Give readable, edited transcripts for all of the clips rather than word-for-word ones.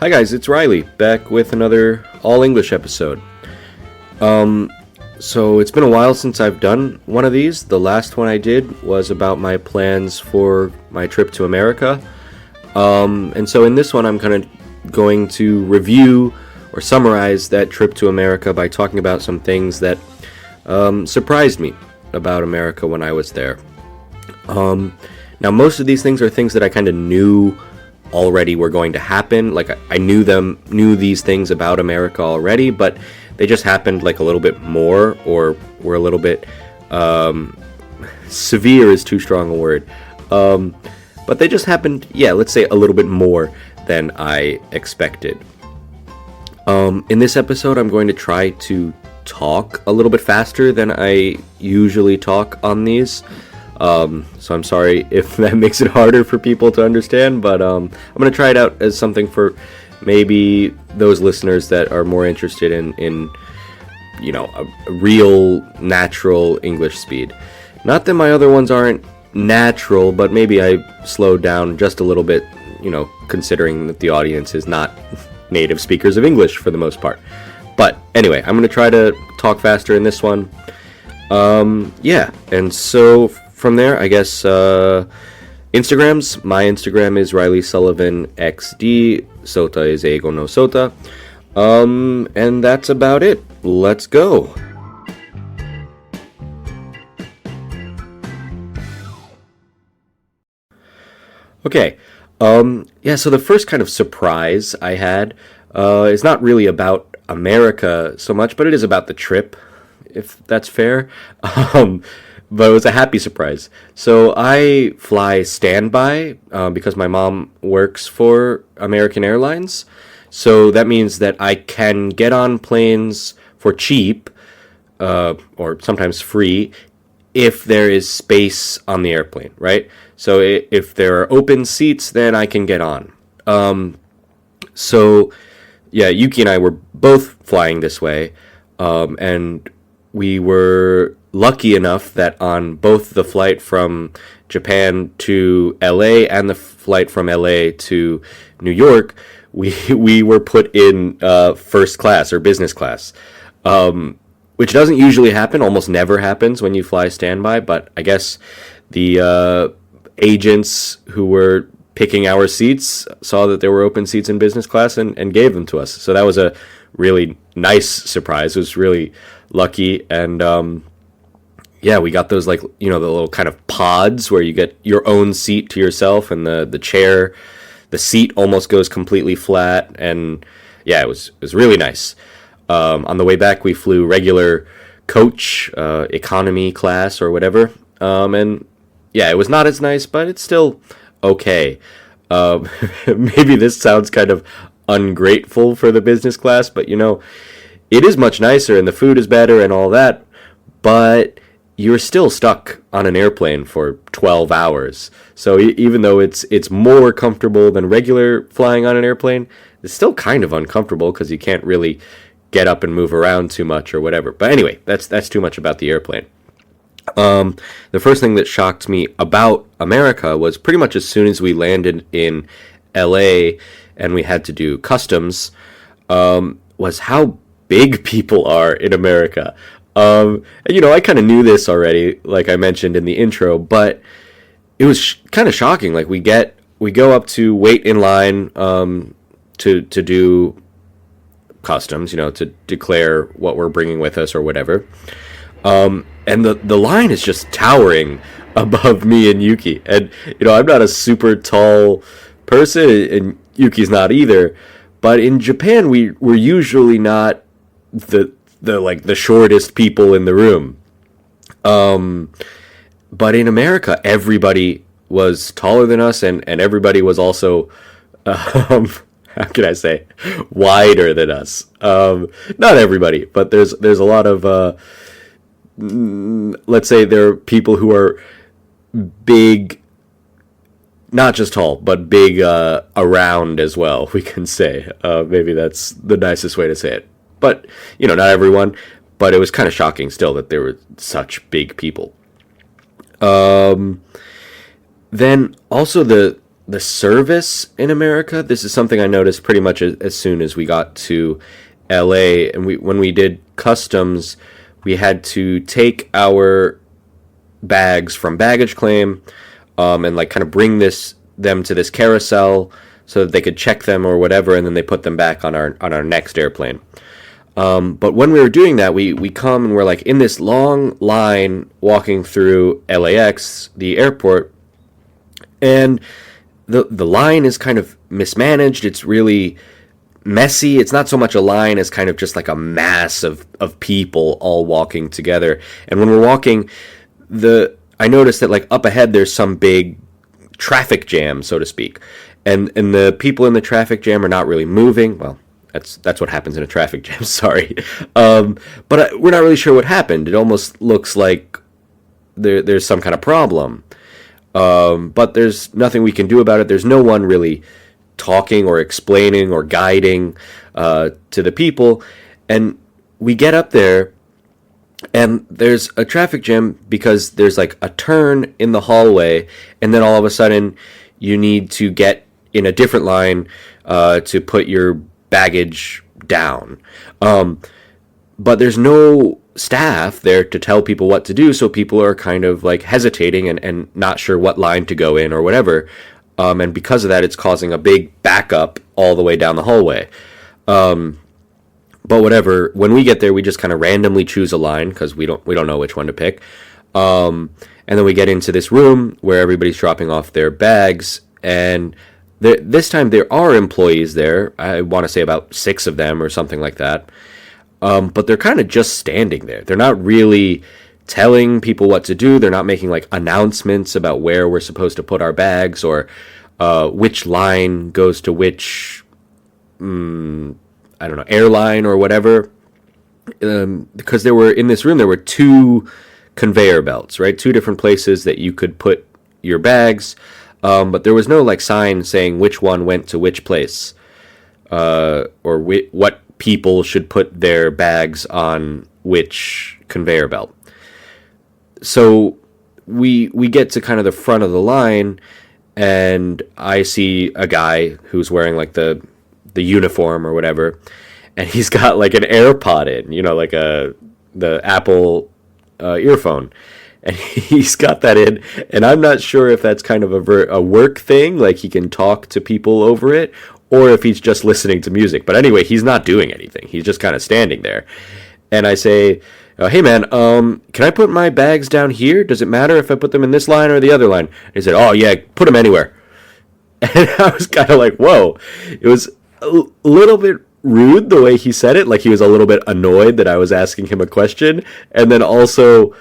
Hi guys, it's Reilly, back with another all-English episode. So it's been a while since I've done one of these. The last one I did was about my plans for my trip to America. And so in this one I'm kind of going to review or summarize that trip to America by talking about some things that surprised me about America when I was there. Now most of these things are things that I kind of knew already were going to happen. Like I knew these things about America already, but they just happened like a little bit more, or were a little bit severe is too strong a word. But they just happened, let's say a little bit more than I expected. In this episode, I'm going to try to talk a little bit faster than I usually talk on these. So I'm sorry if that makes it harder for people to understand, but I'm going to try it out as something for maybe those listeners that are more interested in you know, a real natural English speed. Not that my other ones aren't natural, but maybe I slowed down just a little bit, you know, considering that the audience is not native speakers of English for the most part. But anyway, I'm going to try to talk faster in this one. And so from there, I guess, Instagrams. My Instagram is Reilly Sullivan XD. Sota is eigonosota. And that's about it. Let's go. Okay. So the first kind of surprise I had is not really about America so much, but it is about the trip, if that's fair. But it was a happy surprise. So I fly standby because my mom works for American Airlines. So that means that I can get on planes for cheap, or sometimes free, if there is space on the airplane, right? So if there are open seats, then I can get on. Yuki and I were both flying this way, and we were lucky enough that on both the flight from Japan to LA and the flight from LA to New York, we were put in first class or business class, which doesn't usually happen, almost never happens when you fly standby, but I guess the agents who were picking our seats saw that there were open seats in business class and gave them to us. So that was a really nice surprise. It was really lucky, and we got those, like, you know, the little kind of pods where you get your own seat to yourself, and the chair, the seat almost goes completely flat, and it was really nice. On the way back, we flew regular coach, economy class or whatever, it was not as nice, but it's still okay. Maybe this sounds kind of ungrateful for the business class, but you know, it is much nicer and the food is better and all that, but you're still stuck on an airplane for 12 hours. So even though it's more comfortable than regular flying on an airplane, it's still kind of uncomfortable because you can't really get up and move around too much or whatever. But anyway, that's too much about the airplane. The first thing that shocked me about America was pretty much as soon as we landed in LA and we had to do customs, was how big people are in America. You know, I kind of knew this already, like I mentioned in the intro, but it was kind of shocking. Like we go up to wait in line to do customs, you know, to declare what we're bringing with us or whatever. And the line is just towering above me and Yuki. And, you know, I'm not a super tall person, and Yuki's not either. But in Japan, we're usually not the shortest people in the room. But in America, everybody was taller than us, and everybody was also, how can I say, wider than us. Not everybody, but there's a lot of, let's say there are people who are big, not just tall, but big around as well, we can say. Maybe that's the nicest way to say it. But, you know, not everyone. But it was kind of shocking still that there were such big people. Then also the the service in America, this is something I noticed pretty much as soon as we got to LA. And when we did customs, we had to take our bags from baggage claim and like kind of bring them to this carousel so that they could check them or whatever, and then they put them back on our next airplane. But when we were doing that, we come and we're like in this long line walking through LAX, the airport, and the line is kind of mismanaged. It's really messy. It's not so much a line as kind of just like a mass of people all walking together. And when we're walking, I noticed that like up ahead there's some big traffic jam, so to speak. And the people in the traffic jam are not really moving. Well, that's what happens in a traffic jam, sorry. But we're not really sure what happened. It almost looks like there's some kind of problem. But there's nothing we can do about it. There's no one really talking or explaining or guiding to the people. And we get up there, and there's a traffic jam because there's like a turn in the hallway, and then all of a sudden you need to get in a different line to put your baggage down. But there's no staff there to tell people what to do, so people are kind of like hesitating and not sure what line to go in or whatever. And because of that, it's causing a big backup all the way down the hallway. But whatever, when we get there, we just kind of randomly choose a line because we don't know which one to pick. And then we get into this room where everybody's dropping off their bags, and this time there are employees there. I want to say about 6 of them or something like that. But they're kind of just standing there. They're not really telling people what to do. They're not making like announcements about where we're supposed to put our bags or which line goes to which, I don't know, airline or whatever. Because in this room, there were 2 conveyor belts, right? 2 different places that you could put your bags. But there was no like sign saying which one went to which place or what people should put their bags on which conveyor belt. So we get to kind of the front of the line, and I see a guy who's wearing like the uniform or whatever, and he's got like an AirPod in, like the Apple earphone, and he's got that in, and I'm not sure if that's kind of a work thing, like he can talk to people over it, or if he's just listening to music. But anyway, he's not doing anything. He's just kind of standing there. And I say, hey man, can I put my bags down here? Does it matter if I put them in this line or the other line? And he said, oh yeah, put them anywhere. And I was kind of like, whoa. It was a little bit rude the way he said it. Like he was a little bit annoyed that I was asking him a question. And then also,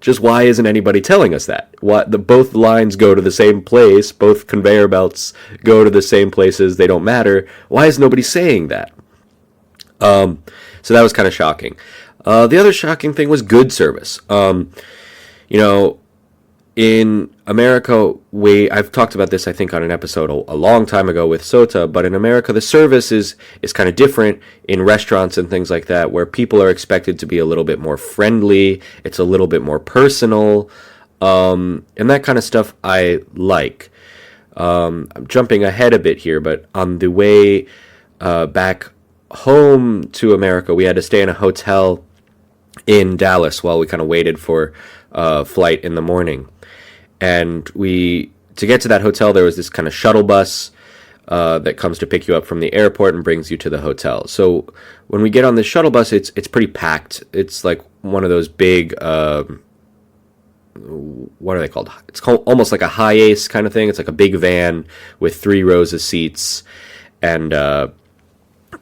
just why isn't anybody telling us that? Both lines go to the same place. Both conveyor belts go to the same places. They don't matter. Why is nobody saying that? So that was kind of shocking. The other shocking thing was good service. In America, I've talked about this, I think, on an episode a long time ago with Sota, but in America, the service is kind of different in restaurants and things like that, where people are expected to be a little bit more friendly, it's a little bit more personal, and that kind of stuff I like. I'm jumping ahead a bit here, but on the way back home to America, we had to stay in a hotel in Dallas while we kind of waited for flight in the morning. And to get to that hotel, there was this kind of shuttle bus that comes to pick you up from the airport and brings you to the hotel. So when we get on this shuttle bus, it's pretty packed. It's like one of those big, what are they called? It's called almost like a high ace kind of thing. It's like a big van with 3 rows of seats. And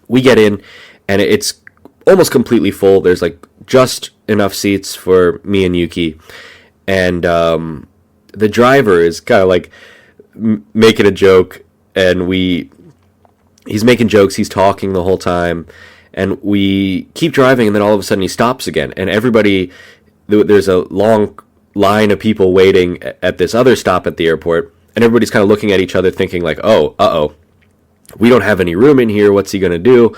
we get in, and it's almost completely full. There's like just enough seats for me and Yuki. And the driver is kind of like making a joke, and he's making jokes, he's talking the whole time, and we keep driving, and then all of a sudden he stops again, and there's a long line of people waiting at this other stop at the airport, and everybody's kind of looking at each other thinking like, oh, we don't have any room in here, what's he gonna do?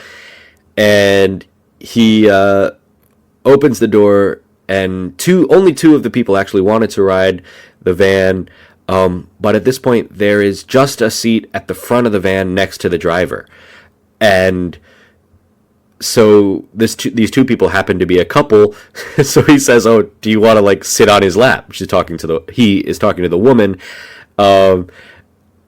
And he opens the door, and only two of the people actually wanted to ride the van, But at this point, there is just a seat at the front of the van next to the driver. And so these two people happen to be a couple. So he says, "Oh, do you want to like sit on his lap?" He is talking to the woman,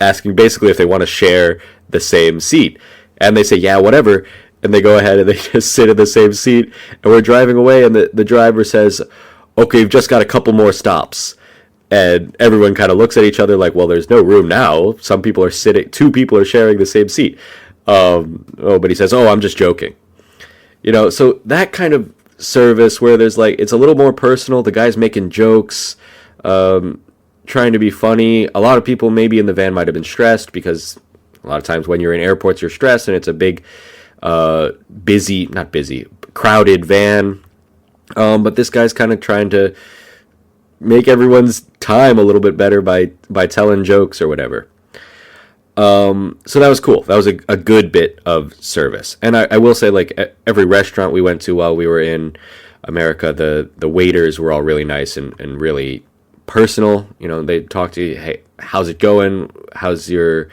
asking basically if they want to share the same seat. And they say, "Yeah, whatever." And they go ahead and they just sit in the same seat. And we're driving away, and the driver says, "Okay, we've just got a couple more stops." And everyone kind of looks at each other like, well, there's no room now. Two people are sharing the same seat. But he says, "Oh, I'm just joking." So that kind of service where there's like, it's a little more personal. The guy's making jokes, trying to be funny. A lot of people maybe in the van might have been stressed because a lot of times when you're in airports, you're stressed and it's a big, crowded van. But this guy's kind of trying to make everyone's time a little bit better by telling jokes or whatever. So that was cool. That was a good bit of service. And I will say, like, every restaurant we went to while we were in America, the waiters were all really nice and really personal. They talk to you, "Hey, how's it going? How's your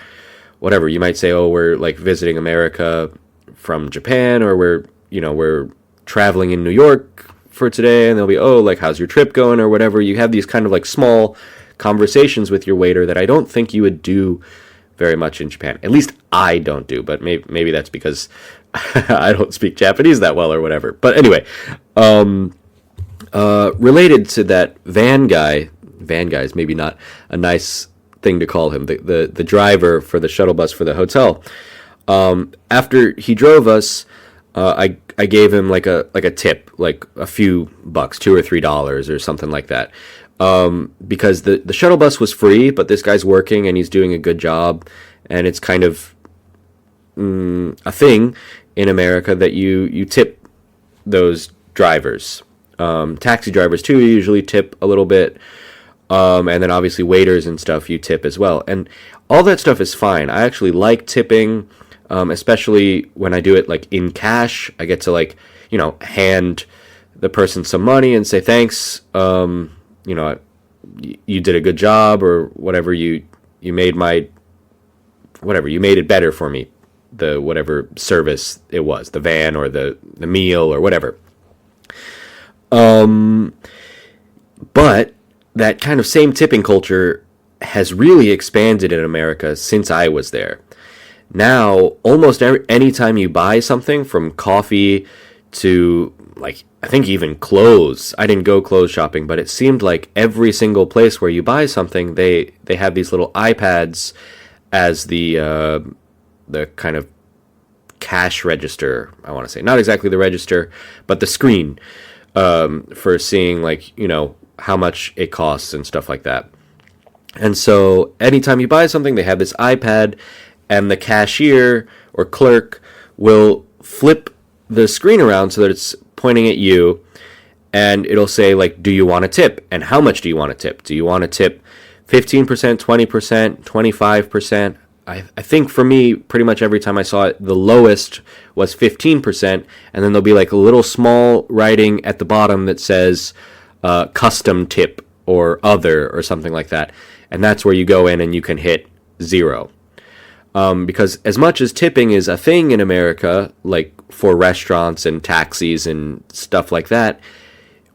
whatever?" You might say, "Oh, we're like visiting America from Japan," or we're traveling in New York for today, and they'll be, "Oh, like, how's your trip going?" or whatever. You have these kind of like small conversations with your waiter that I don't think you would do very much in Japan. At least I don't do, but maybe that's because I don't speak Japanese that well or whatever. But anyway, related to that van guy is maybe not a nice thing to call him, the driver for the shuttle bus for the hotel. After he drove us, I gave him like a tip, like a few bucks, $2 or $3 or something like that. Because the shuttle bus was free, but this guy's working and he's doing a good job, and it's kind of a thing in America that you tip those drivers. Taxi drivers too usually tip a little bit, and then obviously waiters and stuff you tip as well, and all that stuff is fine. I actually like tipping, especially when I do it like in cash. I get to like hand the person some money and say thanks. You did a good job or whatever. You made you made it better for me. The whatever service it was, the van or the meal or whatever. But that kind of same tipping culture has really expanded in America since I was there. Now, almost any time you buy something, from coffee to, like, I think even clothes. I didn't go clothes shopping, but it seemed like every single place where you buy something, they have these little iPads as the kind of cash register, I want to say. Not exactly the register, but the screen for seeing, like, how much it costs and stuff like that. And so anytime you buy something, they have this iPad, and the cashier or clerk will flip the screen around so that it's pointing at you, and it'll say, like, do you want to tip? And how much do you want to tip? Do you want to tip 15%, 20%, 25%? I think for me, pretty much every time I saw it, the lowest was 15%, and then there'll be like a little small writing at the bottom that says custom tip or other or something like that. And that's where you go in and you can hit 0. Because as much as tipping is a thing in America, like for restaurants and taxis and stuff like that,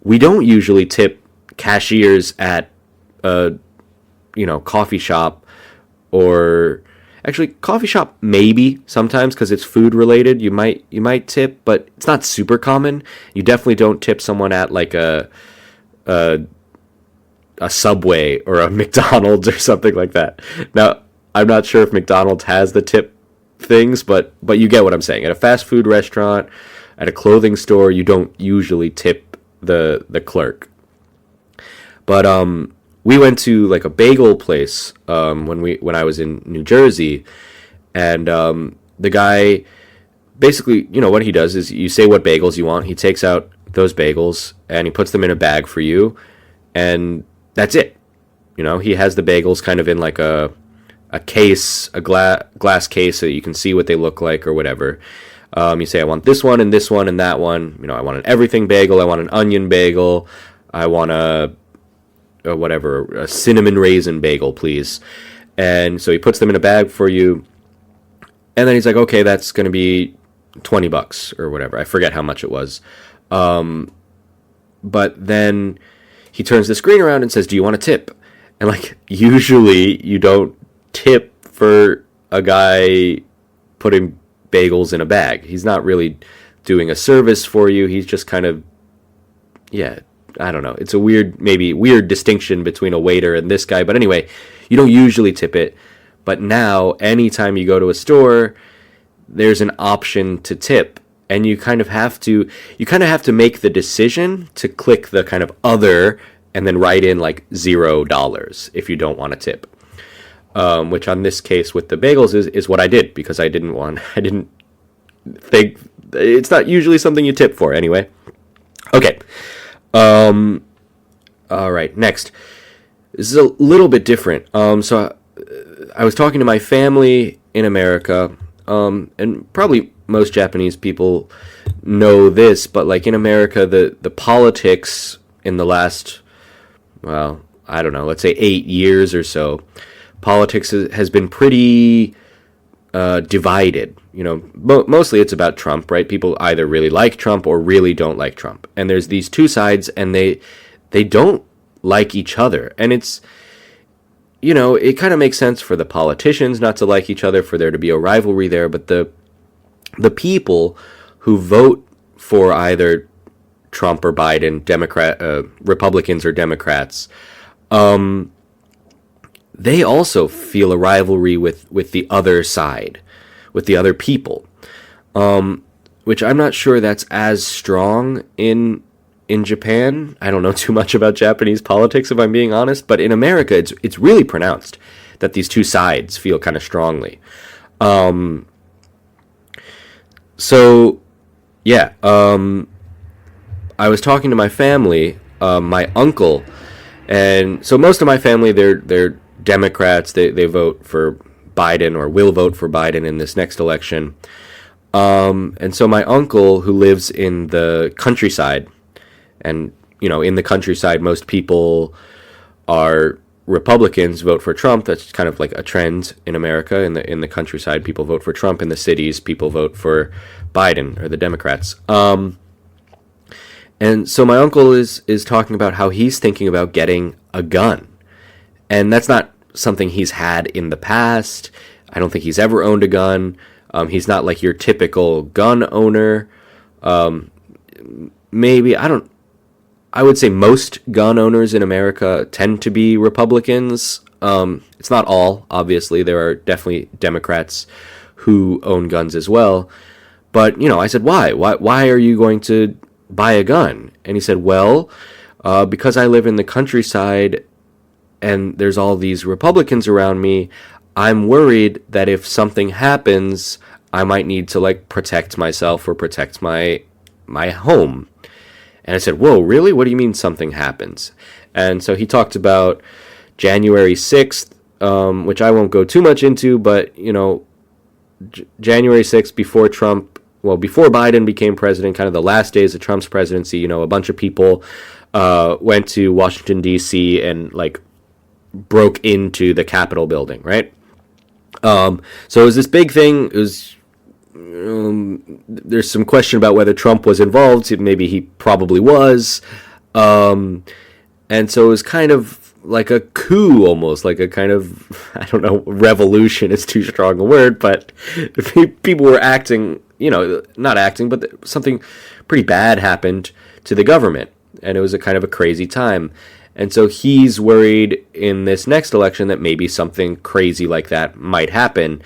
we don't usually tip cashiers at a coffee shop, or actually coffee shop maybe sometimes because it's food related. You might tip, but it's not super common. You definitely don't tip someone at like a Subway or a McDonald's or something like that. Now, I'm not sure if McDonald's has the tip things, but you get what I'm saying. At a fast food restaurant, at a clothing store, you don't usually tip the clerk. But we went to like a bagel place when I was in New Jersey, and the guy basically, what he does is you say what bagels you want. He takes out those bagels and he puts them in a bag for you, and that's it. He has the bagels kind of in like a case, a glass case, so that you can see what they look like or whatever. You say, I want this one and this one and that one. I want an everything bagel. I want an onion bagel. I want a whatever, a cinnamon raisin bagel, please. And so he puts them in a bag for you. And then he's like, okay, that's going to be $20 or whatever. I forget how much it was. But then he turns the screen around and says, do you want a tip? And like, usually you don't tip for a guy putting bagels in a bag. He's not really doing a service for you. He's just kind of, yeah, I don't know. It's a weird distinction between a waiter and this guy. But anyway, you don't usually tip it. But now, anytime you go to a store, there's an option to tip. And you kind of have to make the decision to click the kind of other and then write in like $0 if you don't want to tip. Which on this case with the bagels is what I did, because I didn't think, it's not usually something you tip for anyway. Okay. All right, next. This is a little bit different. So I was talking to my family in America, and probably most Japanese people know this, but like in America, the politics in the last, well, I don't know, let's say 8 years or so, politics has been pretty divided. You know, mostly it's about Trump, right? People either really like Trump or really don't like Trump. And there's these two sides, and they don't like each other. And it's, you know, it kind of makes sense for the politicians not to like each other, for there to be a rivalry there. But the people who vote for either Trump or Biden, Republicans or Democrats, they also feel a rivalry with the other side, with the other people, which I'm not sure that's as strong in Japan. I don't know too much about Japanese politics, if I'm being honest, but in America, it's really pronounced that these two sides feel kind of strongly. So, yeah, I was talking to my family, my uncle, and so most of my family, they're Democrats. They vote for Biden, or will vote for Biden in this next election. And so my uncle, who lives in the countryside, and, you know, in the countryside, most people are Republicans, vote for Trump. That's kind of like a trend in America. In the countryside, people vote for Trump. In the cities, people vote for Biden or the Democrats. And so my uncle is talking about how he's thinking about getting a gun. And that's not something he's had in the past. I don't think he's ever owned a gun. He's not like your typical gun owner. Maybe, I would say most gun owners in America tend to be Republicans. It's not all, obviously. There are definitely Democrats who own guns as well. But, you know, I said, why? Why are you going to buy a gun? And he said, well, because I live in the countryside and there's all these Republicans around me, I'm worried that if something happens, I might need to, like, protect myself or protect my home. And I said, whoa, really? What do you mean something happens? And so he talked about January 6th, which I won't go too much into, but, you know, January 6th, before Biden became president, kind of the last days of Trump's presidency, you know, a bunch of people went to Washington, D.C. and, like, broke into the Capitol building, right? So it was this big thing. It was, there's some question about whether Trump was involved. Maybe he probably was. And so it was kind of like a coup, almost like a kind of, I don't know, revolution is too strong a word, but people were acting, you know, not acting, but something pretty bad happened to the government. And it was a kind of a crazy time. And so he's worried in this next election that maybe something crazy like that might happen.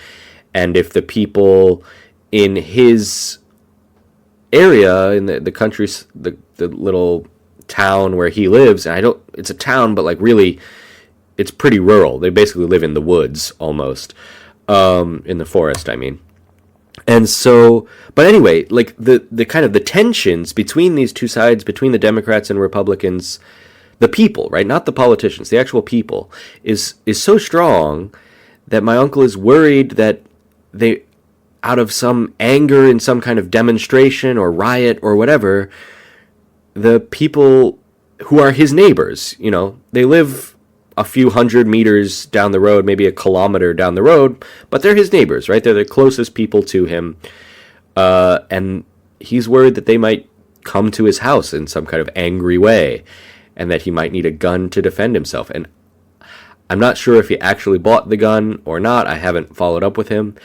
And if the people in his area, in the country, the little town where he lives, and it's a town, but like really, it's pretty rural. They basically live in the woods almost, in the forest, I mean. And so, but anyway, like the kind of the tensions between these two sides, between the Democrats and Republicans, the people, right? Not the politicians, the actual people, is so strong that my uncle is worried that they, out of some anger in some kind of demonstration or riot or whatever, the people who are his neighbors. You know, they live a few hundred meters down the road, maybe a kilometer down the road, but they're his neighbors, right? They're the closest people to him. And he's worried that they might come to his house in some kind of angry way and that he might need a gun to defend himself. And I'm not sure if he actually bought the gun or not. I haven't followed up with him.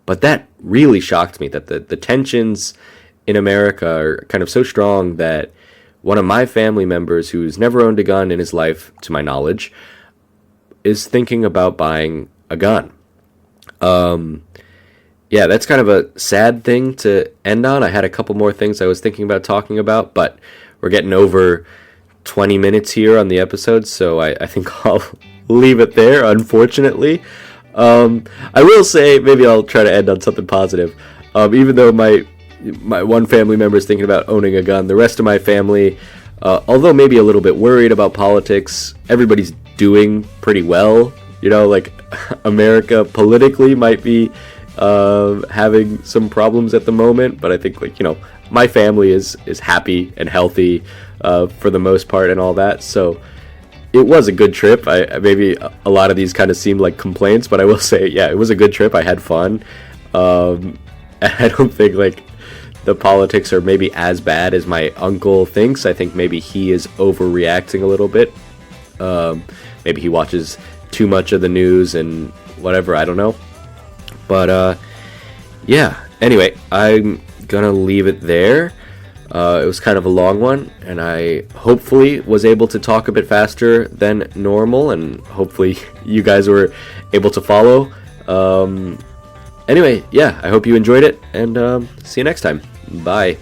But that really shocked me, that the tensions in America are kind of so strong that one of my family members, who's never owned a gun in his life, to my knowledge, is thinking about buying a gun. Yeah, that's kind of a sad thing to end on. I had a couple more things I was thinking about talking about, but we're getting over 20 minutes here on the episode, so I think I'll leave it there, unfortunately. I will say, maybe I'll try to end on something positive. Even though my one family member is thinking about owning a gun, the rest of my family, although maybe a little bit worried about politics, everybody's doing pretty well. You know, like, America politically might be having some problems at the moment, but I think, like, you know, my family is happy and healthy for the most part and all that, so it was a good trip. Maybe a lot of these kind of seem like complaints, but I will say, yeah, it was a good trip. I had fun. I don't think, like, the politics are maybe as bad as my uncle thinks. I think maybe he is overreacting a little bit. Maybe he watches too much of the news and whatever, I don't know. But, yeah, anyway, I'm gonna leave it there. It was kind of a long one, and I hopefully was able to talk a bit faster than normal, and hopefully you guys were able to follow. Anyway, yeah, I hope you enjoyed it, and see you next time. Bye.